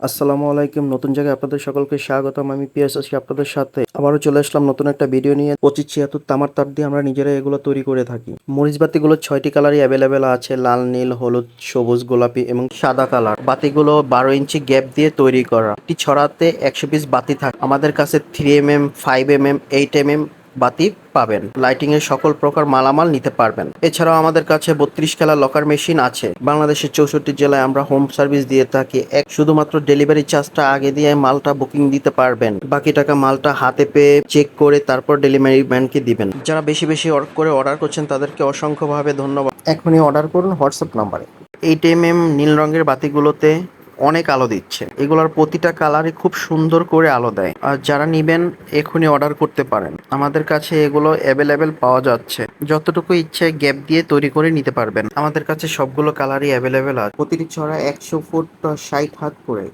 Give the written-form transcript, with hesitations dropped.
আসসালামু আলাইকুম। নতুন জায়গায় আপনাদের সকলকে স্বাগতম। আমি পিয়াস আছি আপনাদের সাথে। আবারও চলে আসলাম নতুন একটা ভিডিও নিয়ে। 2576 তামার তার দিয়ে আমরা নিজেরাই এগুলো তৈরি করে থাকি। মরিচ বাতিগুলো 6টি কালারই অ্যাভেলেবেল আছে: লাল, নীল, হলুদ, সবুজ, গোলাপি এবং সাদা কালার। বাতিগুলো 12 ইঞ্চি গ্যাপ দিয়ে তৈরি করা। একটি ছড়াতে 100 পিস বাতি থাকে। আমাদের কাছে 3mm, 5mm, 8mm বাতি পাবেন। লাইটিং এর সকল প্রকার মালামাল নিতে পারবেন। এছাড়াও আমাদের কাছে 32 খেলা লকার মেশিন আছে। বাংলাদেশের 64 জেলায় আমরা হোম সার্ভিস দিয়ে থাকি। শুধুমাত্র ডেলিভারি চার্জটা আগে দিয়ে মালটা বুকিং দিতে পারবেন। বাকি টাকা মালটা হাতে পেয়ে চেক করে তারপর ডেলিভারি ম্যানকে দিবেন। যারা বেশি বেশি অর্ডার করছেন তাদেরকে অসংখ্যভাবে ধন্যবাদ। এখনই অর্ডার করুন হোয়াটসঅ্যাপ নাম্বারে। 8mm নীল রঙের বাতিগুলোতে অনেক আলো দিচ্ছে। এগুলোর প্রতিটা কালারই খুব সুন্দর করে আলো দেয়। আর যারা নিবেন এখনই অর্ডার করতে পারেন। আমাদের কাছে এগুলো অ্যাভেলেবেল পাওয়া যাচ্ছে। যতটুকু ইচ্ছে গ্যাপ দিয়ে তৈরি করে নিতে পারবেন। আমাদের কাছে সবগুলো কালারই অ্যাভেলেবেল আছে। প্রতিটি ছড়া 100 ফুট 60 হাত করে।